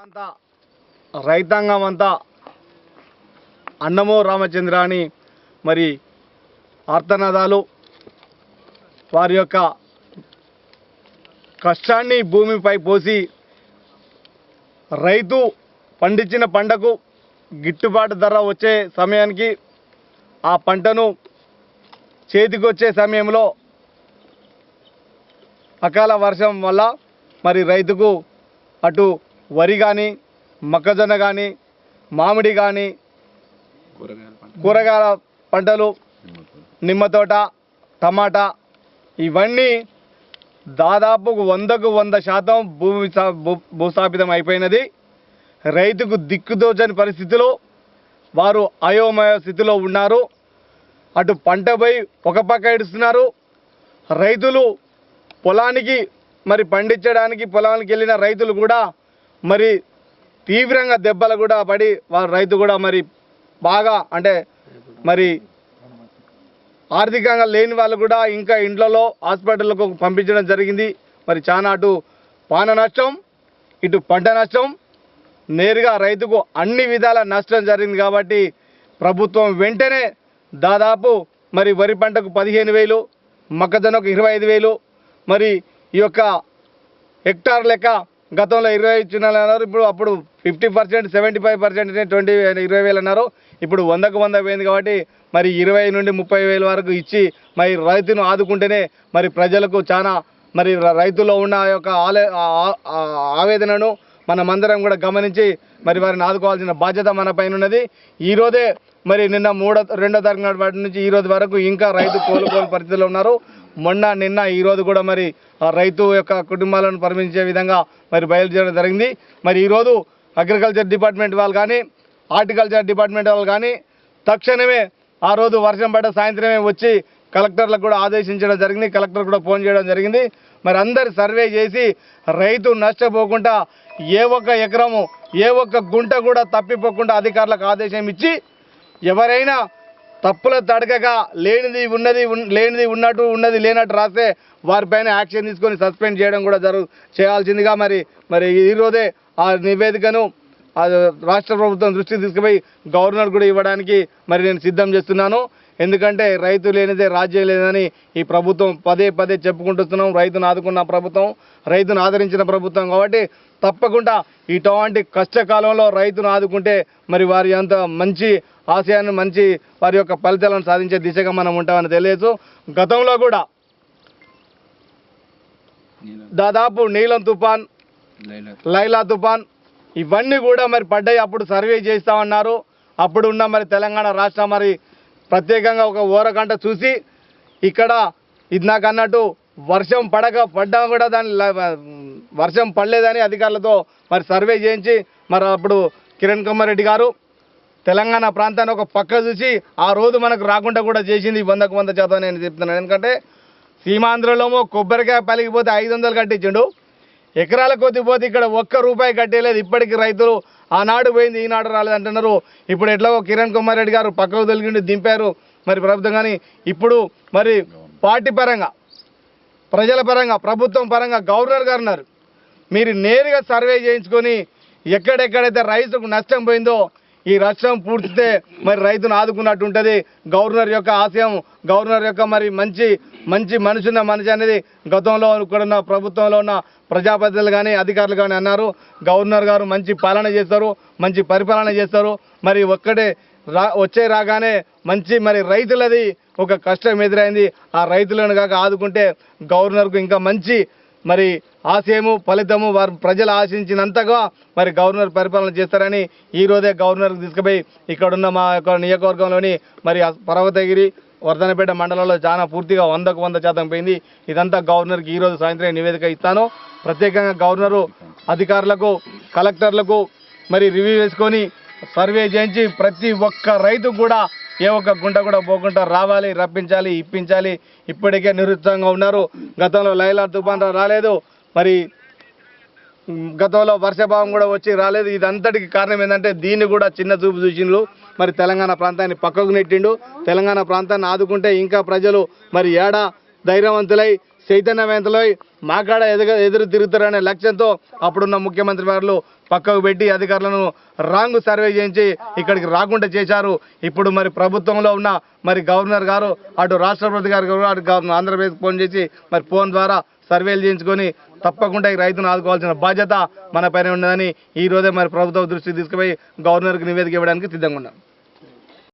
అంతా రైతాంగం అంతా అన్నమో రామచంద్ర అని మరి ఆర్తనాదాలు వారి యొక్క కష్టాన్ని భూమిపై పోసి రైతు పండించిన పంటకు గిట్టుబాటు ధర వచ్చే సమయానికి ఆ పంటను చేతికొచ్చే సమయంలో అకాల వర్షం వల్ల మరి రైతుకు అటు వరి కానీ మొక్కజొన్న కానీ మామిడి కానీ కూరగాయల పంటలు నిమ్మ తోట టమాటా ఇవన్నీ దాదాపు 100కు 100% భూస్థాపితం అయిపోయినది. రైతుకు దిక్కుదోచని పరిస్థితిలో వారు అయోమయ స్థితిలో ఉన్నారు. అటు పంటపై ఒక పక్క ఏడుస్తున్నారు. రైతులు పొలానికి మరి పండించడానికి పొలానికి వెళ్ళిన రైతులు కూడా మరి తీవ్రంగా దెబ్బలు కూడా పడి వారు రైతు కూడా మరి బాగా అంటే మరి ఆర్థికంగా లేని వాళ్ళు కూడా ఇంకా ఇండ్లలో హాస్పిటల్కు పంపించడం జరిగింది. మరి చాలా అటు పాన నష్టం ఇటు పంట నష్టం నేరుగా రైతుకు అన్ని విధాల నష్టం జరిగింది. కాబట్టి ప్రభుత్వం వెంటనే దాదాపు మరి వరి పంటకు 15,000 మొక్కజొన్నకు 25,000 మరి ఈ యొక్క హెక్టార్ లెక్క గతంలో 20 ఇచ్చినారు అన్నారు. ఇప్పుడు అప్పుడు 50% 75% 20,000 అన్నారు. ఇప్పుడు 100కు 100 పోయింది. కాబట్టి మరి 20 నుండి 30,000 వరకు ఇచ్చి మరి రైతును ఆదుకుంటేనే మరి ప్రజలకు చాలా మరి రైతుల్లో ఉన్న యొక్క ఆవేదనను మనమందరం కూడా గమనించి మరి వారిని ఆదుకోవాల్సిన బాధ్యత మన పైన ఉన్నది. ఈరోజే మరి నిన్న 2వ తారీఖు నుంచి ఈ రోజు వరకు ఇంకా రైతు కోలుకోని పరిస్థితిలో ఉన్నారు. మొన్న నిన్న ఈరోజు కూడా మరి రైతు యొక్క కుటుంబాలను పరిమించే విధంగా మరి బయలుదేరడం జరిగింది. మరి ఈరోజు అగ్రికల్చర్ డిపార్ట్మెంట్ వాళ్ళు కానీ హార్టికల్చర్ డిపార్ట్మెంట్ వాళ్ళు కానీ తక్షణమే ఆ రోజు వర్షం పడ్డ సాయంత్రమే వచ్చి కలెక్టర్లకు కూడా ఆదేశించడం జరిగింది. కలెక్టర్ కూడా ఫోన్ చేయడం జరిగింది. మరి అందరు సర్వే చేసి రైతు నష్టపోకుండా ఏ ఒక్క ఎకరము ఏ ఒక్క గుంట కూడా తప్పిపోకుండా అధికారులకు ఆదేశం ఇచ్చి ఎవరైనా తప్పుల తడకగా లేనిది ఉన్నట్టు ఉన్నది లేనట్టు రాస్తే వారిపైన యాక్షన్ తీసుకొని సస్పెండ్ చేయడం కూడా చేయాల్సిందిగా మరి ఈరోజే ఆ నివేదికను రాష్ట్ర ప్రభుత్వం దృష్టికి తీసుకుపోయి గవర్నర్ కూడా ఇవ్వడానికి మరి నేను సిద్ధం చేస్తున్నాను. ఎందుకంటే రైతు లేనిదే రాజ్యం లేదని ఈ ప్రభుత్వం పదే పదే చెప్పుకుంటున్నాం. రైతును ఆదుకున్న ప్రభుత్వం, రైతును ఆదరించిన ప్రభుత్వం. కాబట్టి తప్పకుండా ఇటువంటి కష్టకాలంలో రైతును ఆదుకుంటే మరి వారి అంత మంచి ఆశయాన్ని మంచి వారి యొక్క ఫలితాలను సాధించే దిశగా మనం ఉంటామని తెలియదు. గతంలో కూడా దాదాపు నీలం తుఫాన్, లైలా తుఫాన్ ఇవన్నీ కూడా మరి పడ్డాయి. అప్పుడు సర్వే చేస్తామన్నారు. అప్పుడు ఉన్న మరి తెలంగాణ రాష్ట్రం మరి ప్రత్యేకంగా ఒక ఓరగంట చూసి ఇక్కడ ఇది నాకు అన్నట్టు వర్షం పడ్డా కూడా దాని వర్షం పడలేదని అధికారులతో మరి సర్వే చేయించి మరి అప్పుడు కిరణ్ కుమార్ రెడ్డి గారు తెలంగాణ ప్రాంతాన్ని ఒక పక్క చూసి ఆ రోజు మనకు రాకుండా కూడా చేసింది. 100కు 100% నేను చెప్తున్నాను. ఎందుకంటే సీమాంధ్రలోమో కొబ్బరికాయ పలిగిపోతే 500 కట్టించిండు, ఎకరాల కొద్ది పోతే ఇక్కడ ₹1 కట్టేలేదు. ఇప్పటికీ రైతులు ఆనాడు పోయింది ఈనాడు రాలేదు అంటున్నారు. ఇప్పుడు ఎట్లాగో కిరణ్ కుమార్ రెడ్డి గారు పక్కకు తొలగిండి దింపారు మరి ప్రభుత్వం. కానీ ఇప్పుడు మరి పార్టీ పరంగా ప్రజల పరంగా ప్రభుత్వం పరంగా గవర్నర్ గారు ఉన్నారు. మీరు నేరుగా సర్వే చేయించుకొని ఎక్కడెక్కడైతే రైతుకు నష్టం పోయిందో ఈ నష్టం పూర్తితే మరి రైతును ఆదుకున్నట్టు ఉంటుంది. గవర్నర్ యొక్క ఆశయం, గవర్నర్ యొక్క మరి మంచి మనిషి అనేది గతంలో ఇక్కడ ఉన్న ప్రభుత్వంలో ఉన్న ప్రజాప్రతినిధులు కానీ అధికారులు కానీ అన్నారు. గవర్నర్ గారు మంచి పాలన చేస్తారు, మంచి పరిపాలన చేస్తారు. మరి రాగానే మంచి మరి రైతులది ఒక కష్టం ఎదురైంది. ఆ రైతులను కాక ఆదుకుంటే గవర్నర్కు ఇంకా మంచి మరి ఆశయము ఫలితము వారు ప్రజలు ఆశించినంతగా మరి గవర్నర్ పరిపాలన చేస్తారని ఈరోజే గవర్నర్కి తీసుకుపోయి ఇక్కడున్న మా యొక్క నియోజకవర్గంలోని మరి పర్వతగిరి వర్ధనపేట మండలంలో చాలా పూర్తిగా 100కు 100% పోయింది. ఇదంతా గవర్నర్కి ఈరోజు సాయంత్రం నివేదిక ఇస్తాను. ప్రత్యేకంగా గవర్నరు అధికారులకు కలెక్టర్లకు మరి రివ్యూ వేసుకొని సర్వే చేయించి ప్రతి ఒక్క రైతు కూడా ఏ ఒక్క గుంట కూడా పోకుండా రావాలి, రప్పించాలి, ఇప్పించాలి. ఇప్పటికే నిరుత్సాహంగా ఉన్నారు. గతంలో లైలా తుఫాన్ రాలేదు, మరి గతంలో వర్షభావం కూడా వచ్చి రాలేదు. ఇదంతటికి కారణం ఏంటంటే దీన్ని కూడా చిన్న చూపు చూసిండ్రు. మరి తెలంగాణ ప్రాంతాన్ని పక్కకు నెట్టిండు. తెలంగాణ ప్రాంతాన్ని ఆదుకుంటే ఇంకా ప్రజలు మరి ఏడా ధైర్యవంతులై చైతన్యవంతులై మాకాడ ఎదురు తిరుగుతారనే లక్ష్యంతో అప్పుడున్న ముఖ్యమంత్రి వారు పక్కకు పెట్టి అధికారులను రాంగ్ సర్వే చేయించి ఇక్కడికి రాకుండా చేశారు. ఇప్పుడు మరి ప్రభుత్వంలో ఉన్న మరి గవర్నర్ గారు అటు రాష్ట్రపతి గారు అటు ఆంధ్రప్రదేశ్ ఫోన్ చేసి మరి ఫోన్ ద్వారా సర్వేలు చేయించుకొని తప్పకుండా ఈ రైతును ఆదుకోవాల్సిన బాధ్యత మన పైన ఉన్నదని ఈ రోజే మరి ప్రభుత్వ దృష్టికి తీసుకుపోయి గవర్నర్కి నివేదిక ఇవ్వడానికి సిద్ధంగా ఉన్నాం.